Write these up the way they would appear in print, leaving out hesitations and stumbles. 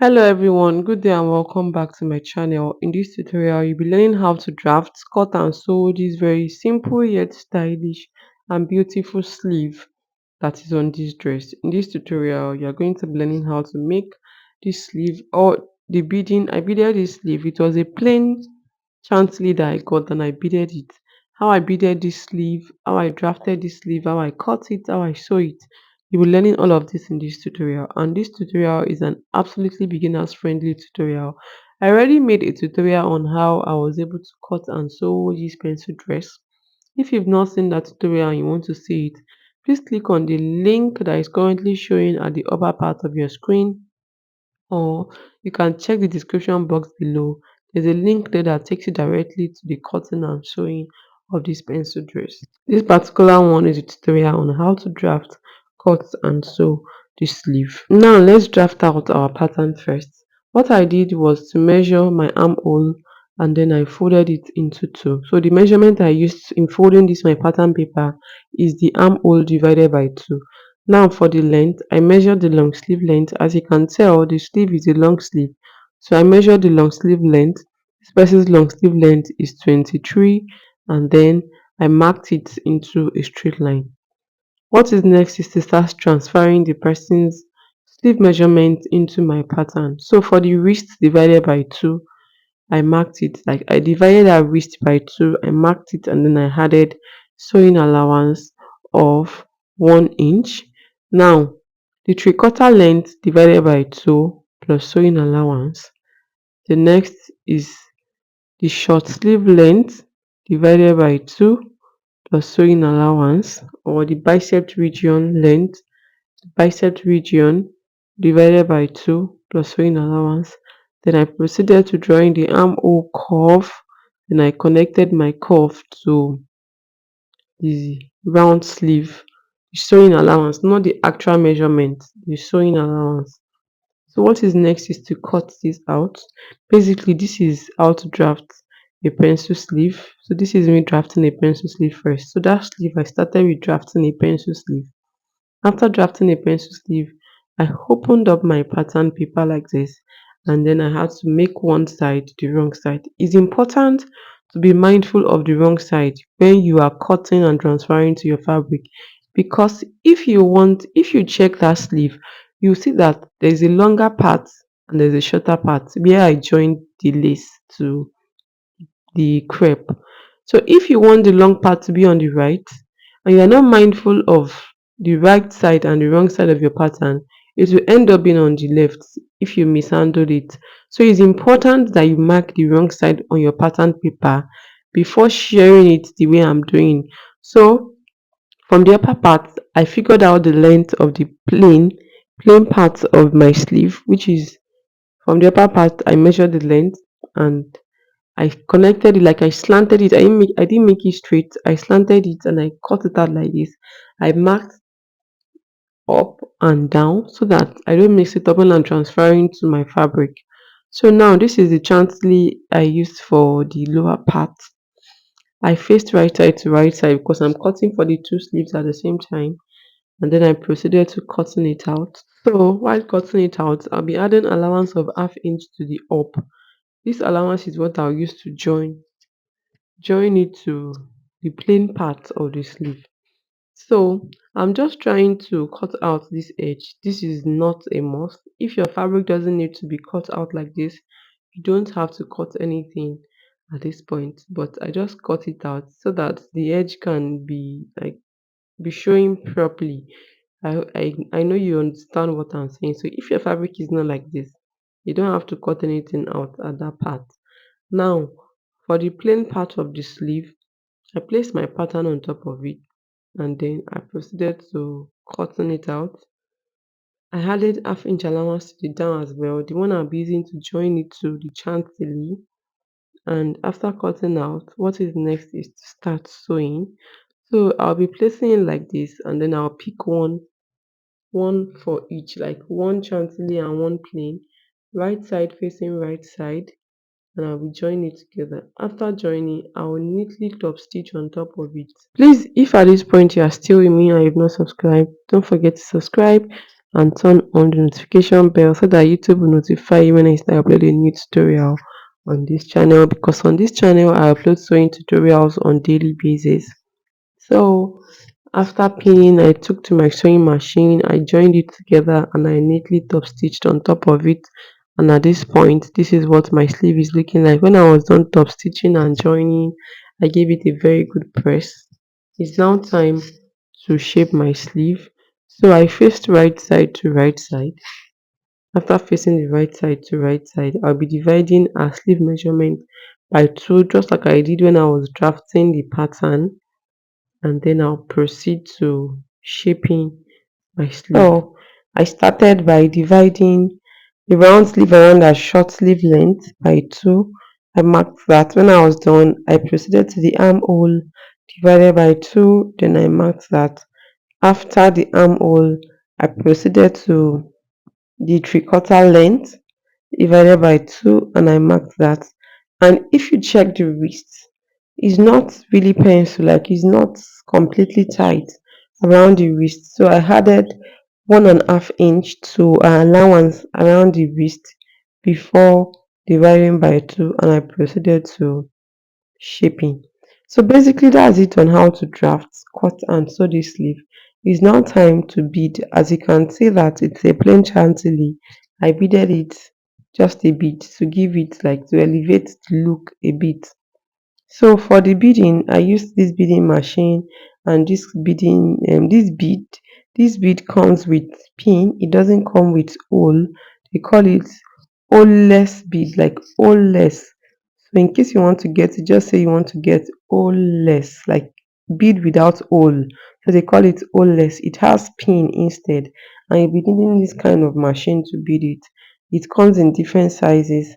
Hello everyone, good day and welcome back to my channel. In this tutorial, you'll be learning how to draft, cut and sew this very simple yet stylish and beautiful sleeve that is on this dress. In this tutorial, you're going to be learning how to make this sleeve or the beading. I beaded this sleeve. It was a plain chantilly that I got and I beaded it. How I beaded this sleeve, how I drafted this sleeve, how I cut it, how I sew it. You'll be learning all of this in this tutorial, and this tutorial is an absolutely beginners friendly tutorial. I already made a tutorial on how I was able to cut and sew this pencil dress. If you've not seen that tutorial and you want to see it, please click on the link that is currently showing at the upper part of your screen, or you can check the description box below. There's a link there that takes you directly to the cutting and sewing of this pencil dress. This particular one is a tutorial on how to draft, cut and sew the sleeve. Now let's draft out our pattern first. What I did was to measure my armhole and then I folded it into two. So the measurement I used in folding this my pattern paper is the armhole divided by two. Now for the length, I measured the long sleeve length. As you can tell, the sleeve is a long sleeve. So I measured the long sleeve length. This person's long sleeve length is 23, and then I marked it into a straight line. What is next is to start transferring the person's sleeve measurement into my pattern. So for the wrist divided by 2, I marked it, like I divided our wrist by 2, I marked it, and then I added sewing allowance of 1 inch. Now the 3/4 length divided by 2 plus sewing allowance. The next is the short sleeve length divided by 2 plus sewing allowance, or the bicep region length, bicep region divided by 2 plus sewing allowance. Then I proceeded to drawing the armhole curve. Then I connected my curve to the round sleeve, the sewing allowance, not the actual measurement, the sewing allowance. So what is next is to cut this out. Basically, this is how to draft a pencil sleeve. So this is me drafting a pencil sleeve first. So that sleeve, I started with drafting a pencil sleeve. After drafting a pencil sleeve, I opened up my pattern paper like this, and then I had to make one side the wrong side. It's important to be mindful of the wrong side when you are cutting and transferring to your fabric, because if you check that sleeve, you see that there's a longer part and there's a shorter part where I joined the lace to the crepe. So if you want the long part to be on the right and you are not mindful of the right side and the wrong side of your pattern, it will end up being on the left if you mishandled it. So it's important that you mark the wrong side on your pattern paper before sharing it the way I'm doing. So from the upper part, I figured out the length of the plain part of my sleeve, which is from the upper part. I measured the length and I connected it, like I slanted it. I didn't make it straight. I slanted it and I cut it out like this. I marked up and down so that I don't mix it up when I'm transferring to my fabric. So now this is the chantilly I used for the lower part. I faced right side to right side because I'm cutting for the two sleeves at the same time, and then I proceeded to cutting it out. So while cutting it out, I'll be adding allowance of half inch to the up. This allowance is what I'll use to join it to the plain part of the sleeve. So I'm just trying to cut out this edge. This is not a must. If your fabric doesn't need to be cut out like this, you don't have to cut anything at this point. But I just cut it out so that the edge can be like be showing properly. I know you understand what I'm saying. So if your fabric is not like this, you don't have to cut anything out at that part. Now for the plain part of the sleeve, I placed my pattern on top of it and then I proceeded to cutting it out. I added half inch allowance to the down as well, the one I'll be using to join it to the chantilly. And after cutting out, what is next is to start sewing. So I'll be placing it like this, and then I'll pick one for each, like one chantilly and one plain, right side facing right side, and I will join it together. After joining, I will neatly top stitch on top of it. Please, if at this point you are still with me and you've not subscribed, don't forget to subscribe and turn on the notification bell so that YouTube will notify you when I start uploading a new tutorial on this channel, because on this channel I upload sewing tutorials on daily basis. So after pinning, I took to my sewing machine, I joined it together and I neatly top stitched on top of it. And at this point, this is what my sleeve is looking like. When I was done top stitching and joining, I gave it a very good press. It's now time to shape my sleeve. So I faced right side to right side. After facing the right side to right side, I'll be dividing our sleeve measurement by two, just like I did when I was drafting the pattern, and then I'll proceed to shaping my sleeve. So I started by dividing the round sleeve around a short sleeve length by two. I marked that. When I was done, I proceeded to the armhole divided by two. Then I marked that. After the armhole, I proceeded to the three-quarter length divided by two, and I marked that. And if you check the wrist, it's not really pencil, like it's not completely tight around the wrist. So I added 1.5 inch to an allowance around the wrist before dividing by two, and I proceeded to shaping. So basically that's it on how to draft, cut and sew this sleeve. It's now time to bead. As you can see that it's a plain chantilly. I beaded it just a bit to give it, like, to elevate the look a bit. So for the beading, I used this beading machine, and this bead comes with pin. It doesn't come with hole. They call it holeless bead, like holeless. So in case you want to get it, just say you want to get holeless, like bead without hole. So they call it holeless. It has pin instead, and you'll be needing this kind of machine to bead it. It comes in different sizes,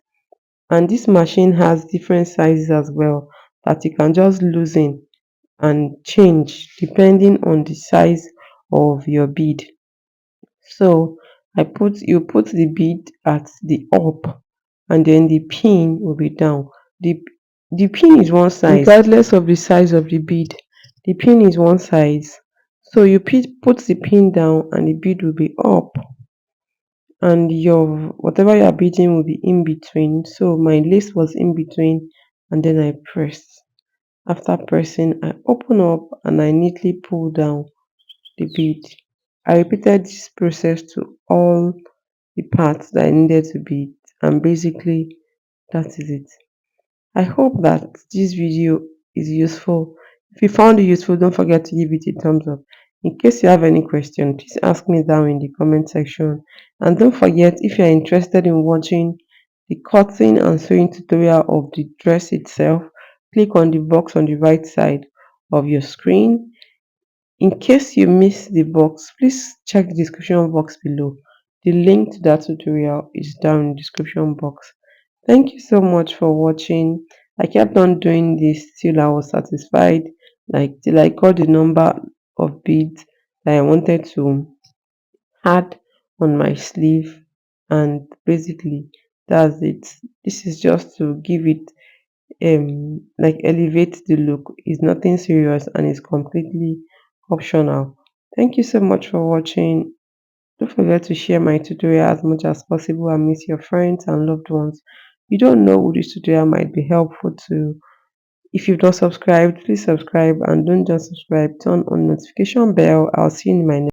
and this machine has different sizes as well, that you can just loosen and change depending on the size of your bead. So you put the bead at the up, and then the pin will be down. The the pin is one size regardless of the size of the bead. The pin is one size. So you put the pin down and the bead will be up, and your whatever you're beading will be in between. So my lace was in between, and then I press. After pressing, I open up and I neatly pull down the bead. I repeated this process to all the parts that I needed to bead, and basically that is it. I hope that this video is useful. If you found it useful, don't forget to give it a thumbs up. In case you have any question, please ask me down in the comment section. And don't forget, if you are interested in watching the cutting and sewing tutorial of the dress itself, click on the box on the right side of your screen. In case you missed the box, please check the description box below. The link to that tutorial is down in the description box. Thank you so much for watching. I kept on doing this till I was satisfied, like till I got the number of beads that I wanted to add on my sleeve, and basically that's it. This is just to give it like elevate the look. It's nothing serious and it's completely optional. Thank you so much for watching. Don't forget to share my tutorial as much as possible and meet your friends and loved ones. You don't know who this tutorial might be helpful to. If you've not subscribed, please subscribe, and don't just subscribe, turn on notification bell. I'll see you in my next